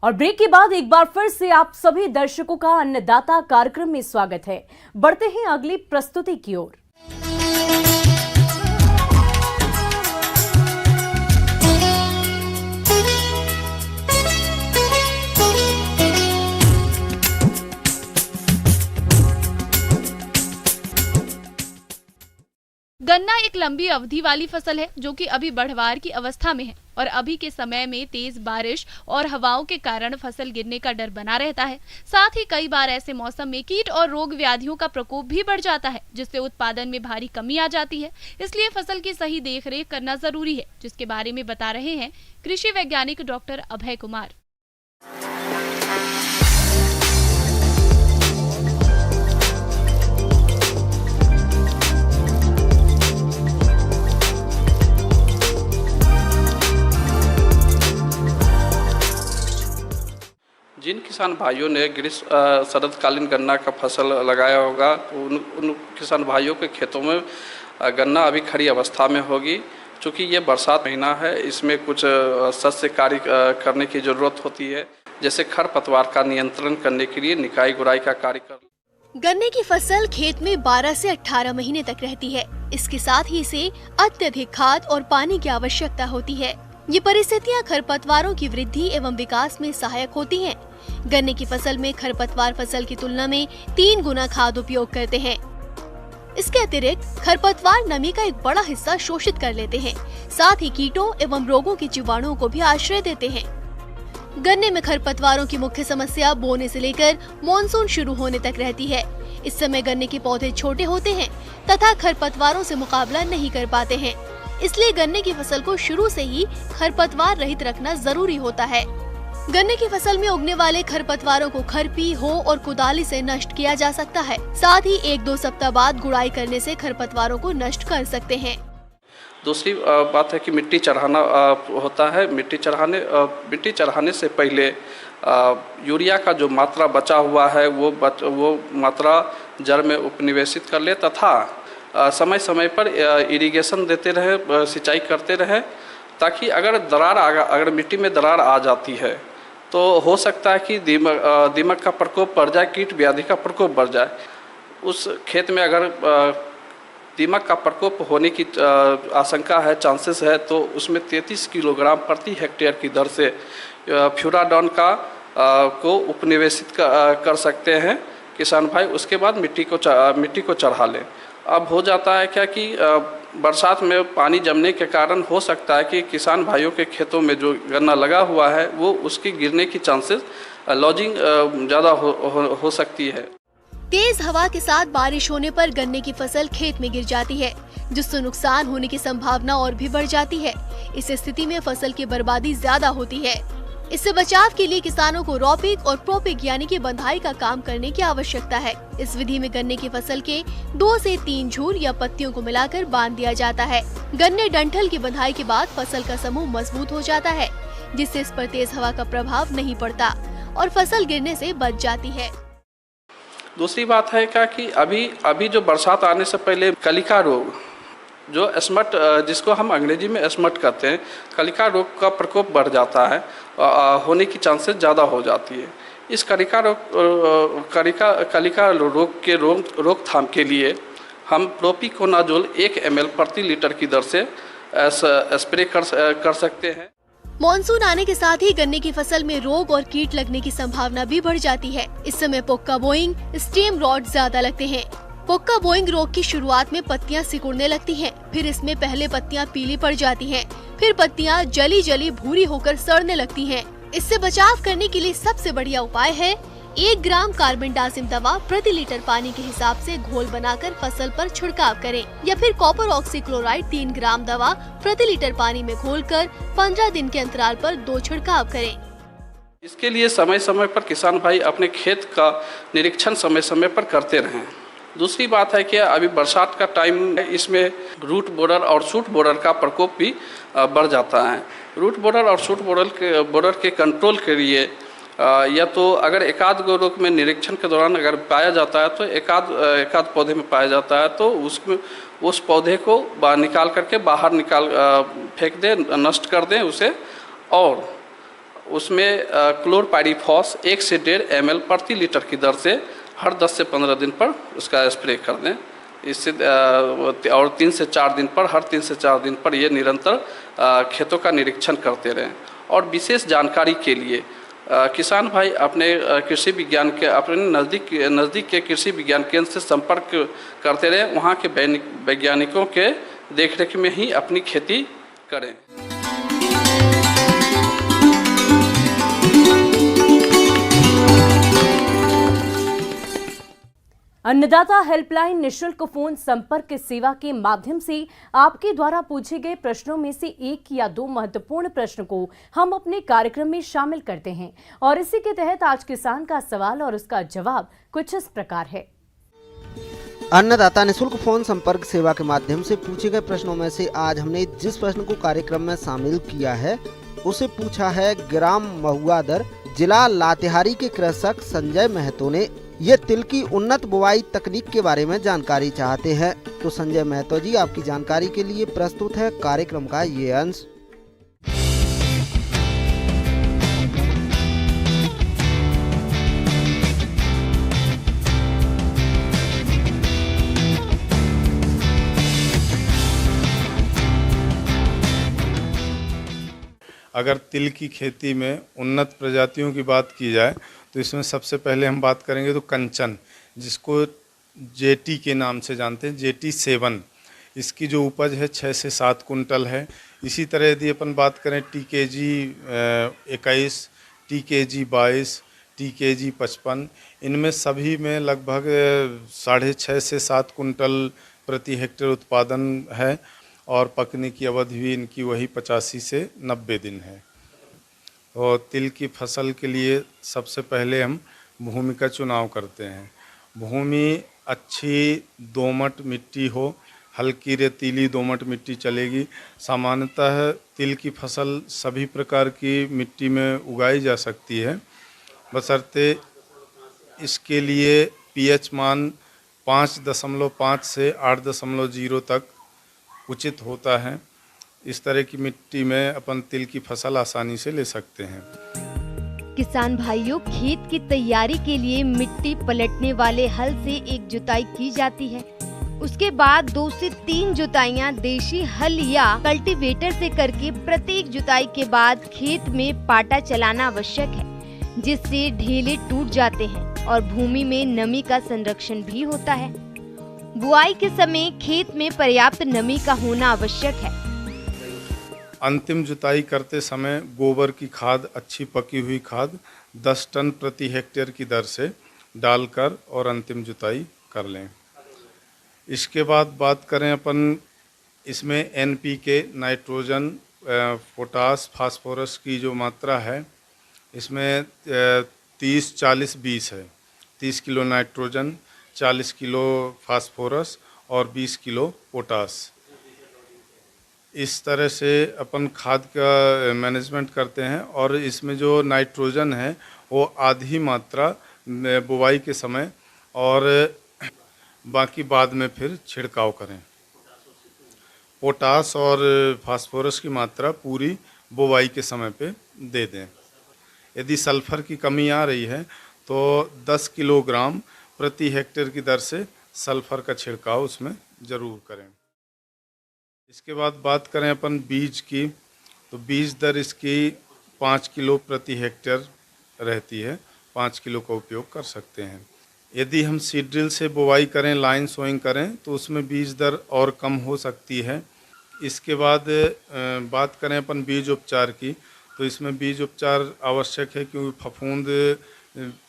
और ब्रेक के बाद एक बार फिर से आप सभी दर्शकों का अन्नदाता कार्यक्रम में स्वागत है। बढ़ते हैं अगली प्रस्तुति की ओर। गन्ना एक लंबी अवधि वाली फसल है जो कि अभी बढ़वार की अवस्था में है और अभी के समय में तेज बारिश और हवाओं के कारण फसल गिरने का डर बना रहता है। साथ ही कई बार ऐसे मौसम में कीट और रोग व्याधियों का प्रकोप भी बढ़ जाता है, जिससे उत्पादन में भारी कमी आ जाती है। इसलिए फसल की सही देखरेख करना जरूरी है, जिसके बारे में बता रहे हैं कृषि वैज्ञानिक डॉक्टर अभय कुमार। जिन किसान भाइयों ने शरदकालीन गन्ना का फसल लगाया होगा उन किसान भाइयों के खेतों में गन्ना अभी खड़ी अवस्था में होगी। चूँकि ये बरसात महीना है, इसमें कुछ सस्य कार्य करने की ज़रूरत होती है, जैसे खरपतवार का नियंत्रण करने के लिए निकाई गुड़ाई का कार्य कर। गन्ने की फसल खेत में 12 से 18 महीने तक रहती है। इसके साथ ही इसे अत्यधिक खाद और पानी की आवश्यकता होती है। ये परिस्थितियाँ खरपतवारों की वृद्धि एवं विकास में सहायक होती हैं। गन्ने की फसल में खरपतवार फसल की तुलना में 3 गुना खाद उपयोग करते हैं। इसके अतिरिक्त खरपतवार नमी का एक बड़ा हिस्सा शोषित कर लेते हैं, साथ ही कीटों एवं रोगों के जीवाणुओं को भी आश्रय देते हैं। गन्ने में खरपतवारों की मुख्य समस्या बोने से लेकर मानसून शुरू होने तक रहती है। इस समय गन्ने के पौधे छोटे होते हैं तथा खरपतवारों से मुकाबला नहीं कर पाते हैं। इसलिए गन्ने की फसल को शुरू से ही खरपतवार रहित रखना जरूरी होता है। गन्ने की फसल में उगने वाले खरपतवारों को खरपी, हो और कुदाली से नष्ट किया जा सकता है। साथ ही 1-2 सप्ताह बाद गुड़ाई करने से खरपतवारों को नष्ट कर सकते हैं। दूसरी बात है कि मिट्टी चढ़ाना होता है। मिट्टी चढ़ाने से पहले यूरिया का जो मात्रा बचा हुआ है वो मात्रा जड़ में उपनिवेशित कर ले तथा समय समय पर इरिगेशन देते रहे, सिंचाई करते रहे, ताकि अगर मिट्टी में दरार आ जाती है तो हो सकता है कि दीमक का प्रकोप बढ़ जाए, कीट व्याधि का प्रकोप बढ़ जाए। उस खेत में अगर दीमक का प्रकोप होने की आशंका है, चांसेस है, तो उसमें 33 किलोग्राम प्रति हेक्टेयर की दर से फ्यूराडॉन को उपनिवेशित कर सकते हैं किसान भाई। उसके बाद मिट्टी को चढ़ा लें। अब हो जाता है क्या कि बरसात में पानी जमने के कारण हो सकता है कि किसान भाइयों के खेतों में जो गन्ना लगा हुआ है वो उसकी गिरने की चांसेस लॉजिंग ज़्यादा हो सकती है। तेज हवा के साथ बारिश होने पर गन्ने की फसल खेत में गिर जाती है, जिससे नुकसान होने की संभावना और भी बढ़ जाती है। इस स्थिति में फसल की बर्बादी ज्यादा होती है। इससे बचाव के लिए किसानों को रॉपिक और प्रोपिक यानी कि बंधाई का काम करने की आवश्यकता है। इस विधि में गन्ने की फसल के 2 से 3 झूर या पत्तियों को मिलाकर बांध दिया जाता है। गन्ने डंठल की बंधाई के बाद फसल का समूह मजबूत हो जाता है, जिससे इस पर तेज हवा का प्रभाव नहीं पड़ता और फसल गिरने से बच जाती है। दूसरी बात है क्या कि अभी जो बरसात आने से पहले कलिका रोग, जो स्मट, जिसको हम अंग्रेजी में स्मट कहते हैं, कलिका रोग का प्रकोप बढ़ जाता है, होने की चांसेस ज़्यादा हो जाती है। इस कलिका रोग के रोकथाम के लिए हम प्रोपिकोनाजोल 1 ml प्रति लीटर की दर से स्प्रे कर सकते हैं। मॉनसून आने के साथ ही गन्ने की फसल में रोग और कीट लगने की संभावना भी बढ़ जाती है। इस समय पोक्का बोइंग, स्टेम रॉट ज्यादा लगते हैं। पोक्का बोइंग रोग की शुरुआत में पत्तियां सिकुड़ने लगती हैं, फिर इसमें पहले पत्तियां पीली पड़ जाती हैं, फिर पत्तियां जली भूरी होकर सड़ने लगती हैं। इससे बचाव करने के लिए सबसे बढ़िया उपाय है 1 ग्राम कार्बेंडाजिम दवा प्रति लीटर पानी के हिसाब से घोल बनाकर फसल पर छिड़काव करें, या फिर कॉपर ऑक्सीक्लोराइड 3 ग्राम दवा प्रति लीटर पानी में घोलकर 15 दिन के अंतराल पर 2 छिड़काव करें। इसके लिए समय समय पर किसान भाई अपने खेत का निरीक्षण समय समय पर करते रहें। दूसरी बात है कि अभी बरसात का टाइम है, इसमें रूट बोरर और शूट बोरर का प्रकोप भी बढ़ जाता है। रूट बोरर और शूट बोरर के कंट्रोल के लिए या तो अगर एकाध गो रोग में निरीक्षण के दौरान अगर पाया जाता है तो एकाध पौधे में पाया जाता है तो उसमें उस पौधे को निकाल करके बाहर फेंक दें, नष्ट कर दें उसे, और उसमें क्लोरपाइरीफॉस 1 से 1.5 ml प्रति लीटर की दर से हर 10 से 15 दिन पर उसका स्प्रे कर दें। इससे और 3 से 4 दिन पर, हर 3 से 4 दिन पर ये निरंतर खेतों का निरीक्षण करते रहें। और विशेष जानकारी के लिए किसान भाई अपने कृषि विज्ञान के अपने नज़दीक के कृषि विज्ञान केंद्र से संपर्क करते रहें। वहाँ के वैज्ञानिकों के देखरेख में ही अपनी खेती करें। अन्नदाता हेल्पलाइन निशुल्क फोन संपर्क सेवा के माध्यम से आपके द्वारा पूछे गए प्रश्नों में से 1 या 2 महत्वपूर्ण प्रश्न को हम अपने कार्यक्रम में शामिल करते हैं और इसी के तहत आज किसान का सवाल और उसका जवाब कुछ इस प्रकार है। अन्नदाता निशुल्क फोन संपर्क सेवा के माध्यम से पूछे गए प्रश्नों में से आज हमने जिस प्रश्न को कार्यक्रम में शामिल किया है उसे पूछा है ग्राम महुआदर, जिला लातेहारी के कृषक संजय महतो ने। ये तिल की उन्नत बुवाई तकनीक के बारे में जानकारी चाहते हैं। तो संजय महतो जी, आपकी जानकारी के लिए प्रस्तुत है कार्यक्रम का ये अंश। अगर तिल की खेती में उन्नत प्रजातियों की बात की जाए तो इसमें सबसे पहले हम बात करेंगे तो कंचन, जिसको जेटी के नाम से जानते हैं, जेटी 7। इसकी जो उपज है 6 से 7 कुंटल है। इसी तरह यदि अपन बात करें TKG 21, TKG 22, TKG 55, इनमें सभी में लगभग 6.5 से 7 कुंटल प्रति हेक्टेयर उत्पादन है और पकने की अवधि भी इनकी वही 85 से 90 दिन है। और तिल की फसल के लिए सबसे पहले हम भूमि का चुनाव करते हैं। भूमि अच्छी दोमट मिट्टी हो, हल्की रेतीली दोमट मिट्टी चलेगी। सामान्यतः तिल की फसल सभी प्रकार की मिट्टी में उगाई जा सकती है, बशर्ते इसके लिए pH मान 5.5 से 8.0 तक उचित होता है। इस तरह की मिट्टी में अपन तिल की फसल आसानी से ले सकते हैं। किसान भाइयों, खेत की तैयारी के लिए मिट्टी पलटने वाले हल से एक जुताई की जाती है। उसके बाद 2 से 3 जुताइयां देशी हल या कल्टीवेटर से करके प्रत्येक जुताई के बाद खेत में पाटा चलाना आवश्यक है, जिससे ढेले टूट जाते हैं और भूमि में नमी का संरक्षण भी होता है। बुआई के समय खेत में पर्याप्त नमी का होना आवश्यक है। अंतिम जुताई करते समय गोबर की खाद, अच्छी पकी हुई खाद 10 टन प्रति हेक्टेयर की दर से डालकर और अंतिम जुताई कर लें। इसके बाद बात करें अपन इसमें NPK, नाइट्रोजन, पोटास, फास्फोरस की जो मात्रा है इसमें 30-40-20 है। 30 किलो नाइट्रोजन, 40 किलो फास्फोरस और 20 किलो पोटास। इस तरह से अपन खाद का मैनेजमेंट करते हैं और इसमें जो नाइट्रोजन है वो आधी मात्रा बुवाई के समय और बाकी बाद में फिर छिड़काव करें। पोटास और फास्फोरस की मात्रा पूरी बुवाई के समय पे दे दें। यदि सल्फर की कमी आ रही है तो 10 किलोग्राम प्रति हेक्टेयर की दर से सल्फर का छिड़काव उसमें ज़रूर करें। इसके बाद बात करें अपन बीज की, तो बीज दर इसकी 5 किलो प्रति हेक्टेयर रहती है। 5 किलो का उपयोग कर सकते हैं। यदि हम सीड ड्रिल से बुवाई करें, लाइन सोइंग करें तो उसमें बीज दर और कम हो सकती है। इसके बाद बात करें अपन बीज उपचार की, तो इसमें बीज उपचार आवश्यक है क्योंकि फफूंद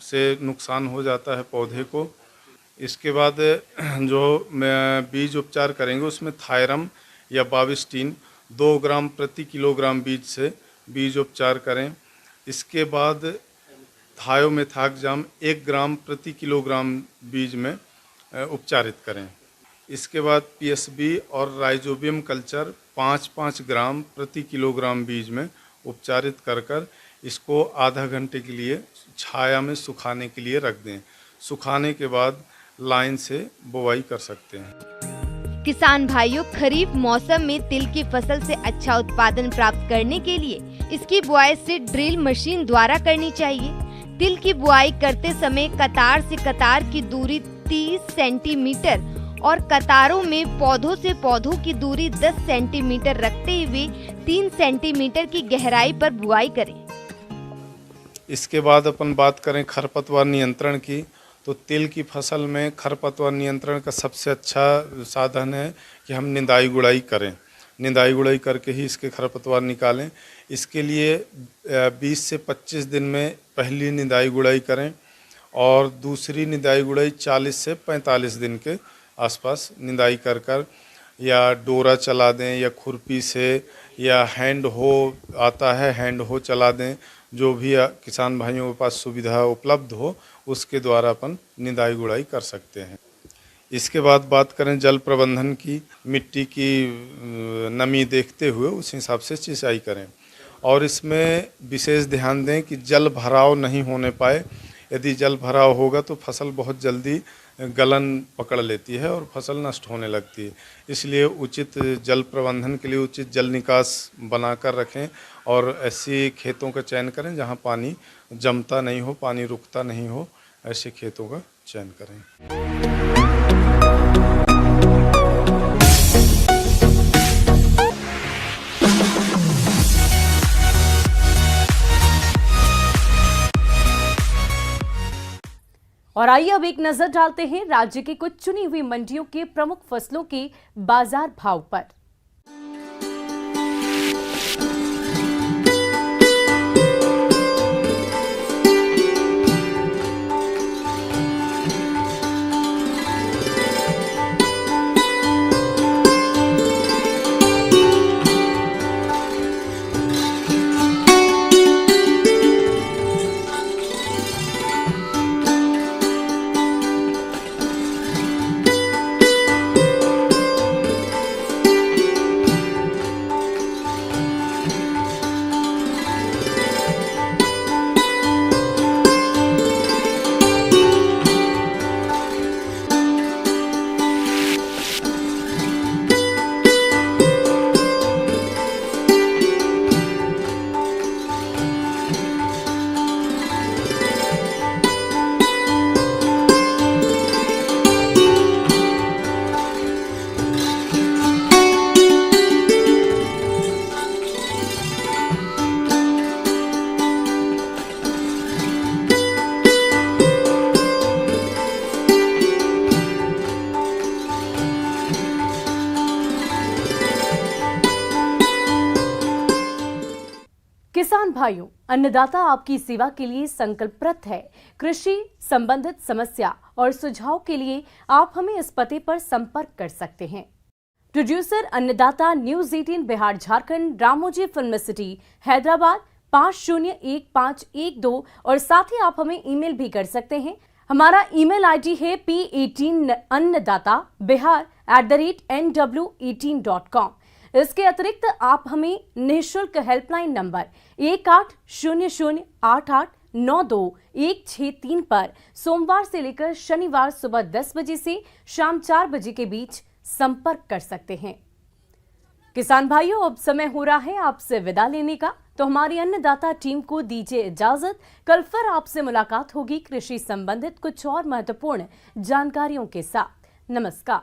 से नुकसान हो जाता है पौधे को। इसके बाद जो बीज उपचार करेंगे उसमें थायरम या बाविस्टीन 2 ग्राम प्रति किलोग्राम बीज से बीज उपचार करें। इसके बाद थायोमेथाक्जाम 1 ग्राम प्रति किलोग्राम बीज में उपचारित करें। इसके बाद PSB और राइजोबियम कल्चर 5-5 ग्राम प्रति किलोग्राम बीज में उपचारित कर इसको आधा घंटे के लिए छाया में सुखाने के लिए रख दें। सुखाने के बाद लाइन से बुवाई कर सकते हैं। किसान भाइयों, खरीफ मौसम में तिल की फसल से अच्छा उत्पादन प्राप्त करने के लिए इसकी बुआई से ड्रिल मशीन द्वारा करनी चाहिए। तिल की बुआई करते समय कतार से कतार की दूरी 30 सेंटीमीटर और कतारों में पौधों से पौधों की दूरी 10 सेंटीमीटर रखते हुए 3 सेंटीमीटर की गहराई पर बुआई करें। इसके बाद अपन बात करें खरपतवार नियंत्रण की, तो तिल की फसल में खरपतवार नियंत्रण का सबसे अच्छा साधन है कि हम निंदाई गुड़ाई करें। निंदाई गुड़ाई करके ही इसके खरपतवार निकालें। इसके लिए 20 से 25 दिन में पहली निंदाई गुड़ाई करें और दूसरी निंदाई गुड़ाई 40 से 45 दिन के आसपास निंदाई कर या डोरा चला दें या खुरपी से या हैंड हो आता है, हैंड हो चला दें। जो भी किसान भाइयों के पास सुविधा उपलब्ध हो उसके द्वारा अपन निंदाई गुड़ाई कर सकते हैं। इसके बाद बात करें जल प्रबंधन की, मिट्टी की नमी देखते हुए उस हिसाब से सिंचाई करें और इसमें विशेष ध्यान दें कि जल भराव नहीं होने पाए। यदि जल भराव होगा तो फसल बहुत जल्दी गलन पकड़ लेती है और फसल नष्ट होने लगती है। इसलिए उचित जल प्रबंधन के लिए उचित जल निकास बनाकर रखें और ऐसे खेतों का चयन करें जहां पानी जमता नहीं हो, पानी रुकता नहीं हो, ऐसे खेतों का चयन करें। और आइए अब एक नजर डालते हैं राज्य की कुछ चुनी हुई मंडियों के प्रमुख फसलों के बाजार भाव पर। किसान भाइयों, अन्नदाता आपकी सेवा के लिए संकल्परत है। कृषि संबंधित समस्या और सुझाव के लिए आप हमें इस पते पर संपर्क कर सकते हैं। प्रोड्यूसर अन्नदाता, news 18 Bihar Jharkhand, Ramoji film city, Hyderabad 501512 और साथ ही आप हमें ईमेल भी कर सकते हैं। हमारा ईमेल आईडी है p18annadatabihar@nw18.com। इसके अतिरिक्त आप हमें निःशुल्क हेल्पलाइन नंबर 180088921663 पर सोमवार से लेकर शनिवार सुबह 10 बजे से शाम 4 बजे के बीच संपर्क कर सकते हैं। किसान भाइयों, अब समय हो रहा है आपसे विदा लेने का, तो हमारी अन्नदाता टीम को दीजिए इजाजत। कल फिर आपसे मुलाकात होगी कृषि संबंधित कुछ और महत्वपूर्ण जानकारियों के साथ। नमस्कार।